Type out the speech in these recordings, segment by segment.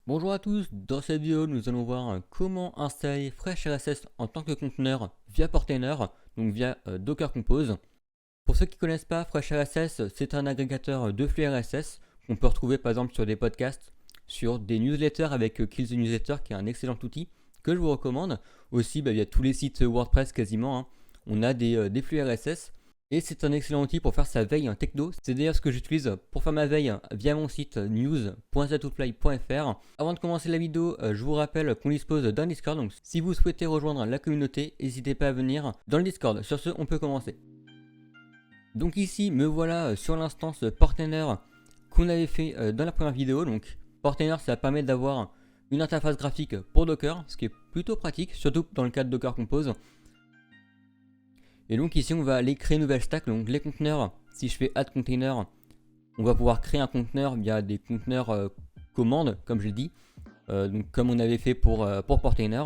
Bonjour à tous, dans cette vidéo nous allons voir comment installer FreshRSS en tant que conteneur via Portainer, donc via Docker Compose. Pour ceux qui ne connaissent pas, FreshRSS c'est un agrégateur de flux RSS qu'on peut retrouver par exemple sur des podcasts, sur des newsletters avec Kill the Newsletter qui est un excellent outil que je vous recommande. Aussi via tous les sites WordPress quasiment, on a des flux RSS. Et c'est un excellent outil pour faire sa veille techno. C'est d'ailleurs ce que j'utilise pour faire ma veille via mon site news.zatoutfly.fr. Avant de commencer la vidéo, je vous rappelle qu'on dispose d'un Discord. Donc si vous souhaitez rejoindre la communauté, n'hésitez pas à venir dans le Discord. Sur ce, on peut commencer. Donc ici, me voilà sur l'instance Portainer qu'on avait fait dans la première vidéo. Donc Portainer, ça permet d'avoir une interface graphique pour Docker, ce qui est plutôt pratique, surtout dans le cas de Docker Compose. Et donc ici on va aller créer une nouvelle stack, donc les conteneurs, si je fais add container, on va pouvoir créer un conteneur via des conteneurs commandes, comme je l'ai dit, donc comme on avait fait pour Portainer.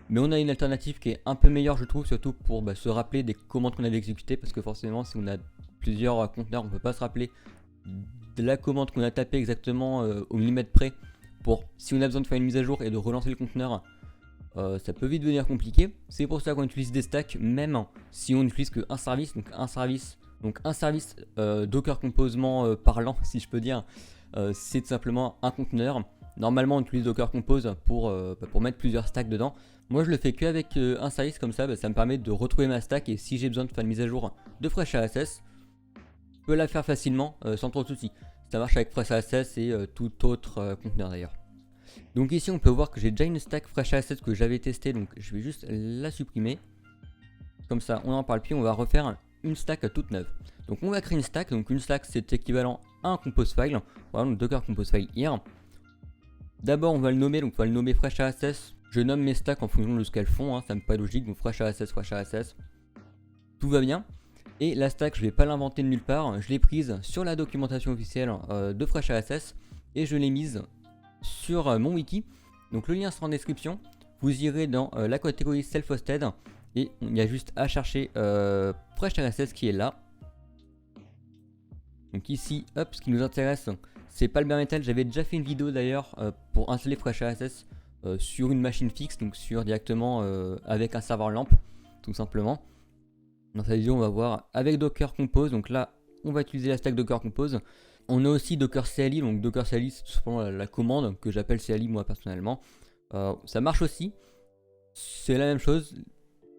Mais on a une alternative qui est un peu meilleure je trouve, surtout pour se rappeler des commandes qu'on avait exécutées, parce que forcément si on a plusieurs conteneurs, on ne peut pas se rappeler de la commande qu'on a tapée exactement au millimètre près, pour si on a besoin de faire une mise à jour et de relancer le conteneur. Ça peut vite devenir compliqué. C'est pour ça qu'on utilise des stacks, même si on n'utilise qu'un service, donc un service Docker composement parlant, si je peux dire. C'est tout simplement un conteneur. Normalement, on utilise Docker Compose pour mettre plusieurs stacks dedans. Moi, je le fais qu'avec un service comme ça. Ça me permet de retrouver ma stack, et si j'ai besoin de faire une mise à jour de FreshRSS, je peux la faire facilement sans trop de soucis. Ça marche avec FreshRSS et tout autre conteneur d'ailleurs. Donc ici on peut voir que j'ai déjà une stack FreshRSS que j'avais testée, donc je vais juste la supprimer. Comme ça on n'en parle plus, on va refaire une stack toute neuve. Donc on va créer une stack, donc une stack c'est équivalent à un compose file. Voilà, donc Docker compose file here. D'abord on va le nommer, donc on va le nommer FreshRSS. Je nomme mes stacks en fonction de ce qu'elles font, ça me paraît logique, donc FreshRSS. Tout va bien. Et la stack je ne vais pas l'inventer de nulle part, je l'ai prise sur la documentation officielle de FreshRSS et je l'ai mise sur mon wiki. Donc le lien sera en description. Vous irez dans la catégorie self-hosted et il y a juste à chercher FreshRSS qui est là. Donc ici, hop, ce qui nous intéresse, c'est pas le bare metal. J'avais déjà fait une vidéo d'ailleurs pour installer FreshRSS sur une machine fixe, donc sur directement avec un serveur LAMP, tout simplement. Dans cette vidéo, on va voir avec Docker Compose. Donc là, on va utiliser la stack Docker Compose. On a aussi Docker CLI, donc Docker CLI c'est tout simplement la commande que j'appelle CLI moi personnellement. Ça marche aussi, c'est la même chose,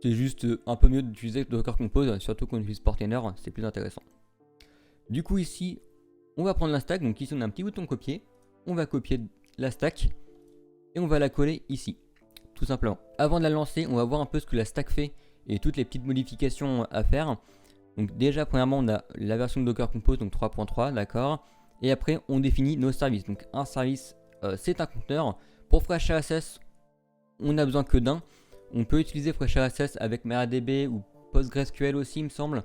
c'est juste un peu mieux d'utiliser Docker Compose, surtout quand on utilise Portainer, c'est plus intéressant. Du coup ici, on va prendre la stack, donc ici on a un petit bouton copier, on va copier la stack et on va la coller ici, tout simplement. Avant de la lancer, on va voir un peu ce que la stack fait et toutes les petites modifications à faire. Donc déjà premièrement on a la version de Docker Compose, donc 3.3, d'accord. Et après on définit nos services. Donc un service c'est un conteneur. Pour FreshRSS on n'a besoin que d'un. On peut utiliser FreshRSS avec MariaDB ou PostgreSQL aussi il me semble.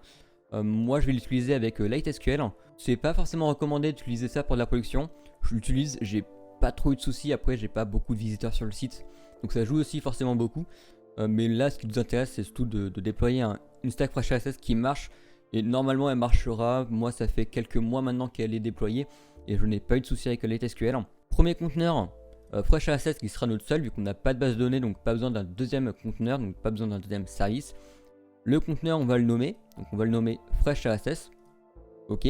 Moi je vais l'utiliser avec LightSQL. C'est pas forcément recommandé d'utiliser ça pour de la production. Je l'utilise, j'ai pas trop eu de soucis. Après j'ai pas beaucoup de visiteurs sur le site, donc ça joue aussi forcément beaucoup. Mais là ce qui nous intéresse c'est surtout de déployer une stack FreshRSS qui marche, et normalement elle marchera. Moi ça fait quelques mois maintenant qu'elle est déployée et je n'ai pas eu de souci avec LightSQL. Premier conteneur FreshRSS qui sera notre seul vu qu'on n'a pas de base de données, donc pas besoin d'un deuxième conteneur, donc pas besoin d'un deuxième service. Le conteneur on va le nommer, donc on va le nommer FreshRSS. Ok.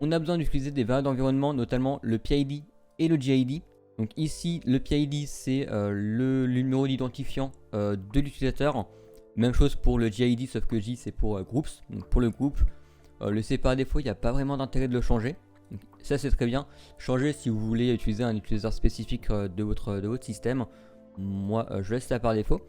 On a besoin d'utiliser des variables d'environnement, notamment le PID et le JID. Donc ici le PID c'est le numéro d'identifiant de l'utilisateur. Même chose pour le JID, sauf que J c'est pour groups. Donc pour le groupe, le C par défaut, il n'y a pas vraiment d'intérêt de le changer. Donc ça c'est très bien. Changer si vous voulez utiliser un utilisateur spécifique de votre système. Moi je laisse ça par défaut.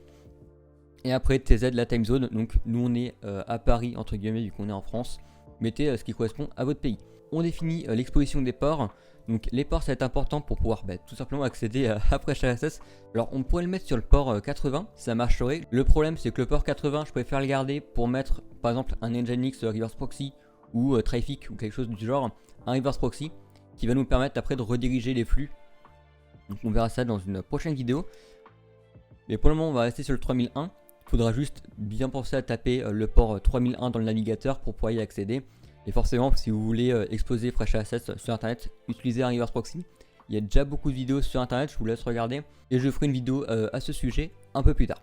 Et après TZ la time zone. Donc nous on est à Paris entre guillemets vu qu'on est en France. Mettez ce qui correspond à votre pays. On définit l'exposition des ports. Donc les ports ça va être important pour pouvoir tout simplement accéder à FreshRSS. Alors on pourrait le mettre sur le port 80, ça marcherait. Le problème c'est que le port 80 je préfère le garder pour mettre par exemple un Nginx reverse proxy ou Traefik ou quelque chose du genre, un reverse proxy qui va nous permettre après de rediriger les flux. Donc on verra ça dans une prochaine vidéo. Mais pour le moment on va rester sur le 3001. Il faudra juste bien penser à taper le port 3001 dans le navigateur pour pouvoir y accéder. Et forcément, si vous voulez exposer FreshRSS sur internet, utilisez un reverse proxy. Il y a déjà beaucoup de vidéos sur internet, je vous laisse regarder. Et je ferai une vidéo à ce sujet un peu plus tard.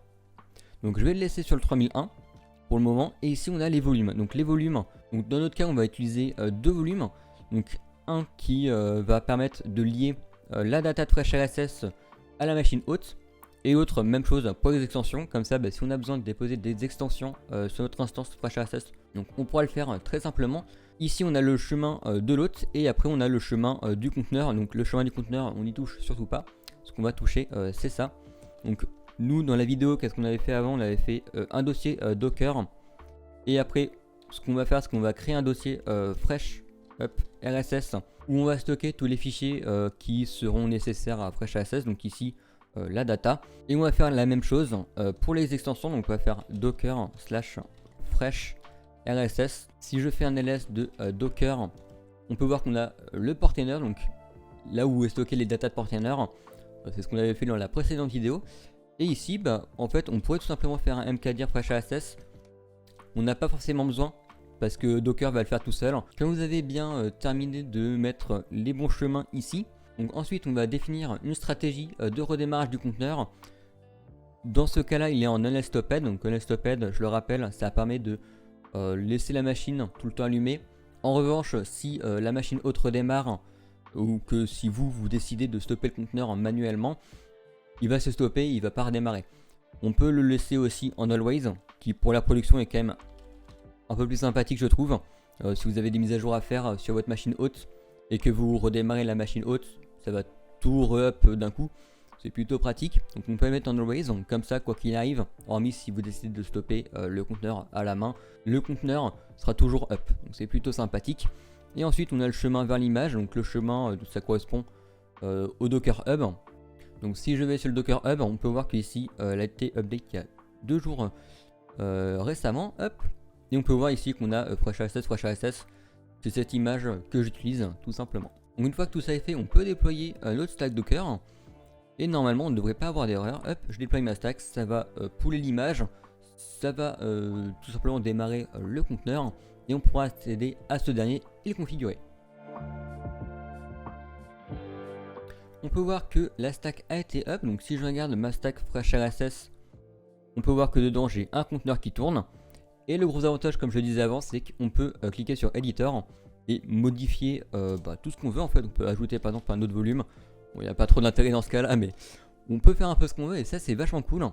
Donc je vais le laisser sur le 3001 pour le moment. Et ici on a les volumes. Donc les volumes, donc dans notre cas on va utiliser deux volumes. Donc un qui va permettre de lier la data de FreshRSS à la machine hôte. Et l'autre, même chose pour les extensions. Comme ça, si on a besoin de déposer des extensions sur notre instance FreshRSS, donc on pourra le faire très simplement. Ici on a le chemin de l'hôte et après on a le chemin du conteneur. Donc le chemin du conteneur on n'y touche surtout pas. Ce qu'on va toucher c'est ça. Donc nous dans la vidéo qu'est-ce qu'on avait fait avant? On avait fait un dossier Docker. Et après ce qu'on va faire c'est qu'on va créer un dossier Fresh RSS où on va stocker tous les fichiers qui seront nécessaires à FreshRSS. Donc ici la data. Et on va faire la même chose pour les extensions. Donc on va faire docker /fresh RSS. Si je fais un ls de Docker, on peut voir qu'on a le portainer, donc là où est stocké les datas de portainer. C'est ce qu'on avait fait dans la précédente vidéo. Et ici, en fait, on pourrait tout simplement faire un mkdir fresh RSS. On n'a pas forcément besoin parce que Docker va le faire tout seul. Quand vous avez bien terminé de mettre les bons chemins ici, donc ensuite on va définir une stratégie de redémarrage du conteneur. Dans ce cas là il est en unless-stopped. Donc unless-stopped, je le rappelle, ça permet de laisser la machine tout le temps allumée. En revanche si la machine hôte redémarre ou que si vous décidez de stopper le conteneur manuellement, il va se stopper, il va pas redémarrer. On peut le laisser aussi en always, qui pour la production est quand même un peu plus sympathique je trouve. Si vous avez des mises à jour à faire sur votre machine hôte et que vous redémarrez la machine hôte, ça va tout re-up d'un coup. C'est plutôt pratique. Donc on peut le mettre en always, donc comme ça quoi qu'il arrive, hormis si vous décidez de stopper le conteneur à la main, le conteneur sera toujours up. Donc c'est plutôt sympathique. Et ensuite on a le chemin vers l'image, donc le chemin ça correspond au Docker Hub. Donc si je vais sur le Docker Hub, on peut voir qu'ici elle a été update il y a 2 jours récemment. Hop. Et on peut voir ici qu'on a FreshRSS. C'est cette image que j'utilise tout simplement. Donc une fois que tout ça est fait, on peut déployer notre stack Docker. Et normalement on ne devrait pas avoir d'erreur. Hop, je déploie ma stack, ça va pouler l'image. Ça va tout simplement démarrer le conteneur. Et on pourra accéder à ce dernier et le configurer. On peut voir que la stack a été up. Donc si je regarde ma stack FreshRSS, on peut voir que dedans j'ai un conteneur qui tourne. Et le gros avantage, comme je le disais avant, c'est qu'on peut cliquer sur Editor et modifier tout ce qu'on veut en fait. On peut ajouter par exemple un autre volume. Bon, il n'y a pas trop d'intérêt dans ce cas là, mais on peut faire un peu ce qu'on veut et ça c'est vachement cool.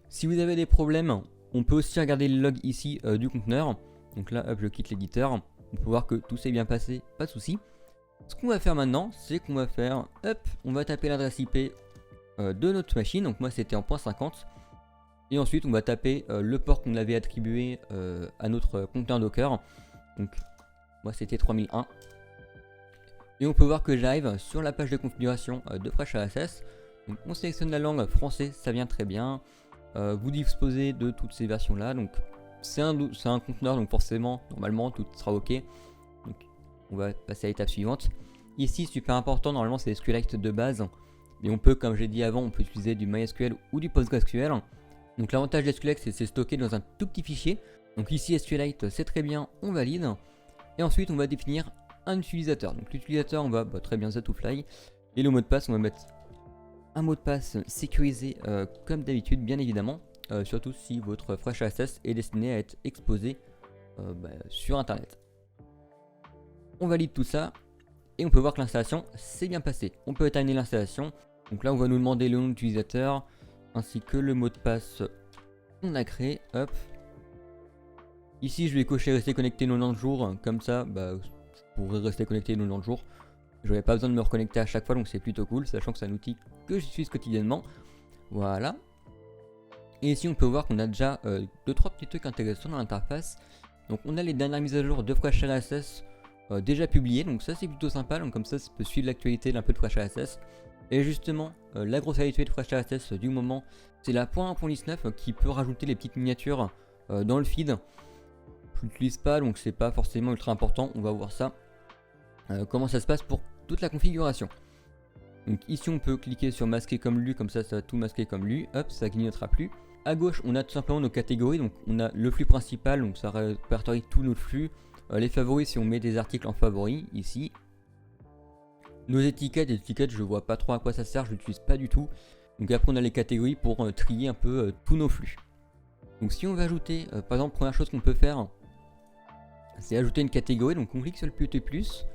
Si vous avez des problèmes, on peut aussi regarder le log ici du conteneur. Donc là, hop, je quitte l'éditeur. On peut voir que tout s'est bien passé, pas de souci. Ce qu'on va faire maintenant, c'est qu'on va faire, hop, on va taper l'adresse IP de notre machine. Donc moi c'était en .50. Et ensuite on va taper le port qu'on avait attribué à notre conteneur Docker. Donc moi c'était 3001. Et on peut voir que j'arrive sur la page de configuration de FreshRSS. Donc on sélectionne la langue français, ça vient très bien. Vous disposez de toutes ces versions là. Donc c'est un conteneur, donc forcément normalement tout sera ok. Donc on va passer à l'étape suivante. Ici super important, normalement c'est SQLite de base. Mais on peut, comme j'ai dit avant, on peut utiliser du MySQL ou du PostgreSQL. Donc l'avantage de SQLite c'est stocké dans un tout petit fichier. Donc ici SQLite c'est très bien, on valide. Et ensuite on va définir un utilisateur. Donc l'utilisateur on va très bien Z2Fly. Et le mot de passe on va mettre un mot de passe sécurisé comme d'habitude bien évidemment. Surtout si votre FreshRSS est destiné à être exposé sur internet. On valide tout ça. Et on peut voir que l'installation s'est bien passée. On peut terminer l'installation. Donc là on va nous demander le nom d'utilisateur ainsi que le mot de passe qu'on a créé. Hop. Ici je vais cocher rester connecté 90 jours. Comme ça je pourrais rester connecté 90 jours. J'aurais pas besoin de me reconnecter à chaque fois, donc c'est plutôt cool, sachant que c'est un outil que j'utilise quotidiennement. Voilà. Et ici on peut voir qu'on a déjà 2-3 petits trucs intéressants dans l'interface. Donc on a les dernières mises à jour de FreshRSS déjà publiées, donc ça c'est plutôt sympa. Donc comme ça peut suivre l'actualité d'un peu de FreshRSS. Et justement la grosse actualité de FreshRSS du moment, c'est la .1.19 qui peut rajouter les petites miniatures dans le feed. Je l'utilise pas, donc c'est pas forcément ultra important, on va voir ça. Comment ça se passe pour toute la configuration. Donc ici on peut cliquer sur masquer comme lu, comme ça ça va tout masquer comme lu, hop, ça clignotera plus. À gauche on a tout simplement nos catégories, donc on a le flux principal, donc ça répertorie tous nos flux. Les favoris si on met des articles en favoris ici. Nos étiquettes, je vois pas trop à quoi ça sert, je l'utilise pas du tout. Donc après on a les catégories pour trier un peu tous nos flux. Donc si on veut ajouter, par exemple, première chose qu'on peut faire, c'est ajouter une catégorie. Donc on clique sur le petit plus,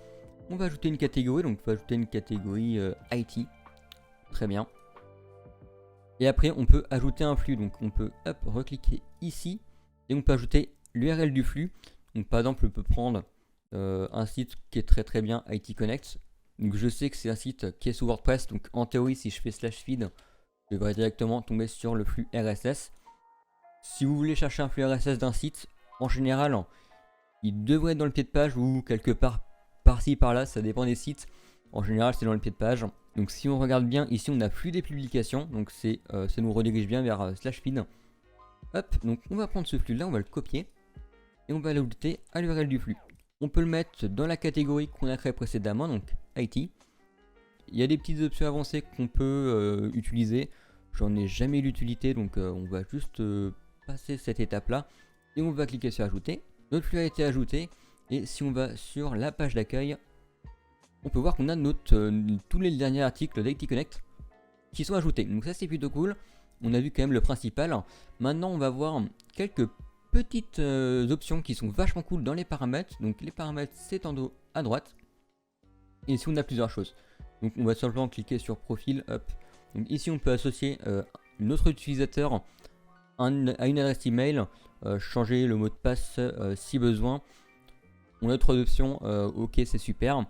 on va ajouter une catégorie, donc on va ajouter une catégorie IT. Très bien. Et après on peut ajouter un flux, donc on peut recliquer ici et on peut ajouter l'URL du flux. Donc par exemple, on peut prendre un site qui est très bien, IT Connect. Donc je sais que c'est un site qui est sous WordPress, donc en théorie si je fais /feed, je devrais directement tomber sur le flux RSS. Si vous voulez chercher un flux RSS d'un site, en général, il devrait être dans le pied de page ou quelque part par-ci par-là, ça dépend des sites. En général, c'est dans le pied de page. Donc si on regarde bien, ici on a flux des publications, donc ça nous redirige bien vers /feed. Hop, donc on va prendre ce flux-là, on va le copier et on va l'ajouter à l'URL du flux. On peut le mettre dans la catégorie qu'on a créée précédemment, donc IT. Il y a des petites options avancées qu'on peut utiliser. J'en ai jamais eu l'utilité, donc on va juste passer cette étape-là et on va cliquer sur ajouter. Notre flux a été ajouté et si on va sur la page d'accueil, on peut voir qu'on a tous les derniers articles d'IT Connect qui sont ajoutés. Donc ça c'est plutôt cool. On a vu quand même le principal. Maintenant on va voir quelques petites options qui sont vachement cool dans les paramètres. Donc les paramètres c'est en haut à droite. Et ici on a plusieurs choses. Donc on va simplement cliquer sur profil. Hop. Donc ici on peut associer notre utilisateur à une adresse email, changer le mot de passe si besoin. On a 3 options. Ok, c'est super.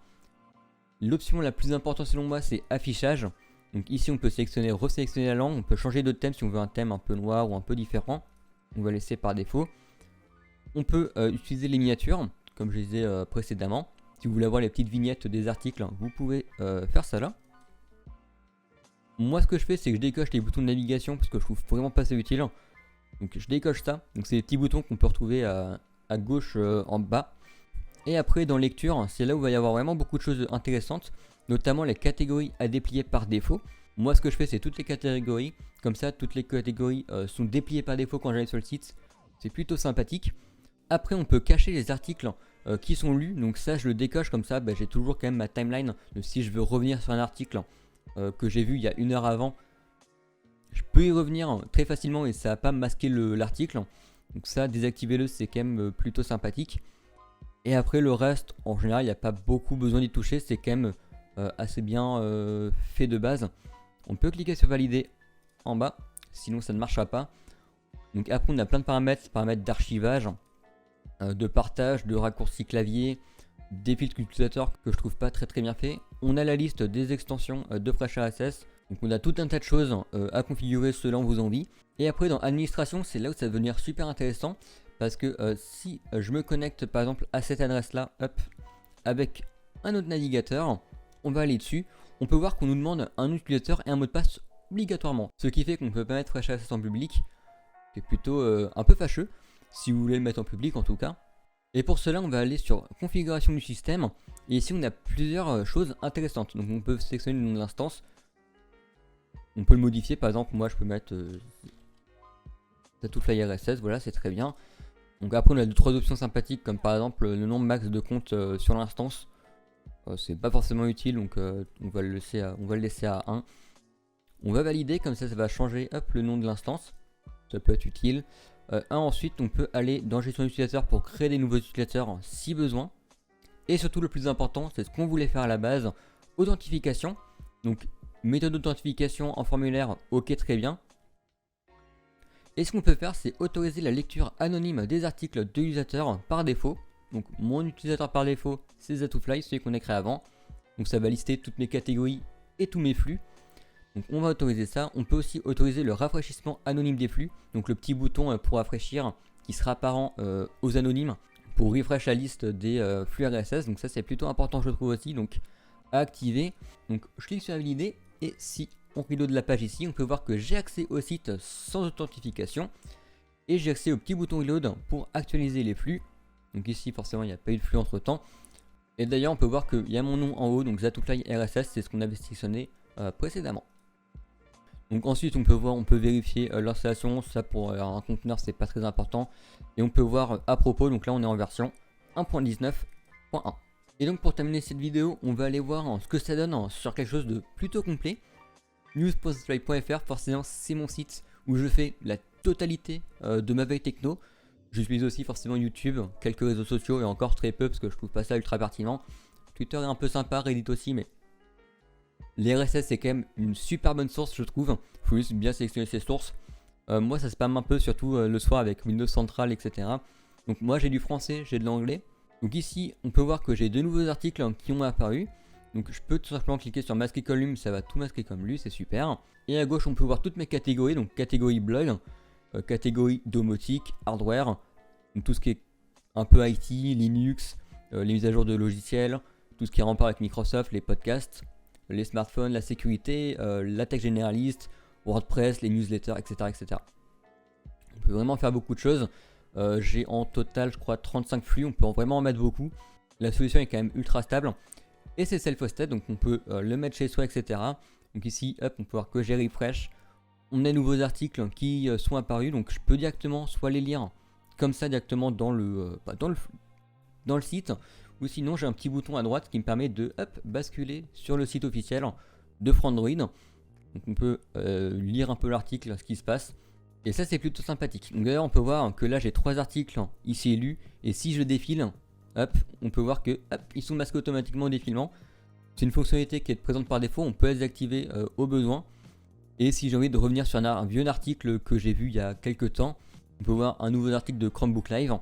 L'option la plus importante selon moi c'est affichage. Donc ici on peut resélectionner la langue. On peut changer de thème si on veut un thème un peu noir ou un peu différent. On va laisser par défaut. On peut utiliser les miniatures, comme je disais précédemment. Si vous voulez avoir les petites vignettes des articles, vous pouvez faire ça là. Moi ce que je fais c'est que je décoche les boutons de navigation parce que je trouve vraiment pas ça utile. Donc je décoche ça. Donc c'est des petits boutons qu'on peut retrouver à gauche en bas. Et après dans lecture, c'est là où il va y avoir vraiment beaucoup de choses intéressantes, notamment les catégories à déplier par défaut. Moi ce que je fais c'est toutes les catégories, comme ça toutes les catégories sont dépliées par défaut quand j'arrive sur le site, c'est plutôt sympathique. Après on peut cacher les articles qui sont lus, donc ça je le décoche comme ça, j'ai toujours quand même ma timeline, donc si je veux revenir sur un article que j'ai vu il y a 1 heure avant, je peux y revenir très facilement et ça va pas masquer l'article, donc ça désactivez-le, c'est quand même plutôt sympathique. Et après le reste, en général il n'y a pas beaucoup besoin d'y toucher, c'est quand même assez bien fait de base. On peut cliquer sur valider en bas, sinon ça ne marchera pas. Donc après on a plein de paramètres d'archivage, de partage, de raccourci clavier, des filtres utilisateurs que je trouve pas très bien fait. On a la liste des extensions de Fresh RSS. Donc on a tout un tas de choses à configurer selon vos envies. Et après dans administration, c'est là où ça va devenir super intéressant. Parce que si je me connecte par exemple à cette adresse là, hop, avec un autre navigateur, on va aller dessus. On peut voir qu'on nous demande un utilisateur et un mot de passe obligatoirement. Ce qui fait qu'on ne peut pas mettre Fresh RSS en public. C'est plutôt un peu fâcheux, si vous voulez le mettre en public en tout cas. Et pour cela, on va aller sur configuration du système. Et ici, on a plusieurs choses intéressantes. Donc on peut sélectionner le nom de l'instance. On peut le modifier, par exemple, moi je peux mettre Datafly RSS, voilà, c'est très bien. Donc après on a 2-3 options sympathiques comme par exemple le nombre max de comptes sur l'instance. C'est pas forcément utile donc on va le laisser à 1. On va valider, comme ça va changer le nom de l'instance. Ça peut être utile. Ensuite on peut aller dans gestion d'utilisateurs pour créer des nouveaux utilisateurs si besoin. Et surtout le plus important, c'est ce qu'on voulait faire à la base, authentification. Donc méthode d'authentification en formulaire, ok, très bien. Et ce qu'on peut faire, c'est autoriser la lecture anonyme des articles de l'utilisateur par défaut. Donc mon utilisateur par défaut, c'est Datafly, celui qu'on a créé avant. Donc ça va lister toutes mes catégories et tous mes flux. Donc on va autoriser ça. On peut aussi autoriser le rafraîchissement anonyme des flux. Donc le petit bouton pour rafraîchir qui sera apparent aux anonymes pour refresh la liste des flux RSS. Donc ça c'est plutôt important je trouve aussi. Donc à activer. Donc je clique sur valider et si on reload de la page ici, on peut voir que j'ai accès au site sans authentification et j'ai accès au petit bouton reload pour actualiser les flux. Donc ici forcément il n'y a pas eu de flux entre temps. Et d'ailleurs on peut voir qu'il y a mon nom en haut, donc Datafly RSS, c'est ce qu'on avait sélectionné précédemment. Donc ensuite on peut vérifier l'installation, ça pour un conteneur c'est pas très important. Et on peut voir à propos, donc là on est en version 1.19.1. Et donc pour terminer cette vidéo, on va aller voir ce que ça donne sur quelque chose de plutôt complet. News.stripe.fr, forcément c'est mon site où je fais la totalité de ma veille techno. J'utilise aussi forcément YouTube, quelques réseaux sociaux et encore très peu parce que je trouve pas ça ultra pertinent. Twitter est un peu sympa, Reddit aussi, mais les RSS c'est quand même une super bonne source je trouve. Faut juste bien sélectionner ses sources. Moi ça spamme un peu, surtout le soir avec Windows Central, etc. Donc moi j'ai du français, j'ai de l'anglais. Donc ici on peut voir que j'ai 2 nouveaux articles qui ont apparu. Donc je peux tout simplement cliquer sur masquer comme lui, ça va tout masquer comme lui, c'est super. Et à gauche on peut voir toutes mes catégories, donc catégorie blog, catégorie domotique, hardware, donc tout ce qui est un peu IT, Linux, les mises à jour de logiciels, tout ce qui est en rapport avec Microsoft, les podcasts, les smartphones, la sécurité, la tech généraliste, WordPress, les newsletters, etc., etc. On peut vraiment faire beaucoup de choses. J'ai en total je crois 35 flux, on peut vraiment en mettre beaucoup. La solution est quand même ultra stable. Et c'est self-hosted, donc on peut le mettre chez soi, etc. Donc ici, hop, on peut voir que j'ai refresh. On a de nouveaux articles qui sont apparus, donc je peux directement soit les lire comme ça directement dans le site, ou sinon j'ai un petit bouton à droite qui me permet de basculer sur le site officiel de Frandroid. Donc on peut lire un peu l'article, ce qui se passe. Et ça c'est plutôt sympathique. Donc d'ailleurs on peut voir que là j'ai 3 articles ici lus, et si je défile, on peut voir que ils sont masqués automatiquement au défilement. C'est une fonctionnalité qui est présente par défaut, on peut les activer au besoin. Et si j'ai envie de revenir sur un vieux article que j'ai vu il y a quelques temps, on peut voir un nouveau article de Chromebook Live.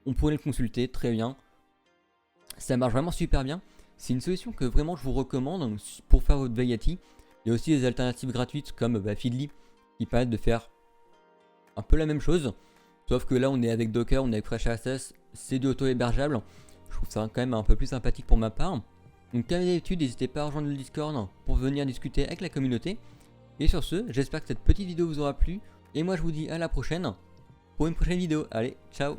On pourrait le consulter, très bien. Ça marche vraiment super bien. C'est une solution que vraiment je vous recommande pour faire votre veille IT. Il y a aussi des alternatives gratuites comme Feedly qui permettent de faire un peu la même chose. Sauf que là on est avec Docker, on est avec FreshRSS, c'est du auto-hébergeable. Je trouve ça quand même un peu plus sympathique pour ma part. Donc comme d'habitude, n'hésitez pas à rejoindre le Discord pour venir discuter avec la communauté. Et sur ce, j'espère que cette petite vidéo vous aura plu. Et moi je vous dis à la prochaine pour une prochaine vidéo. Allez, ciao!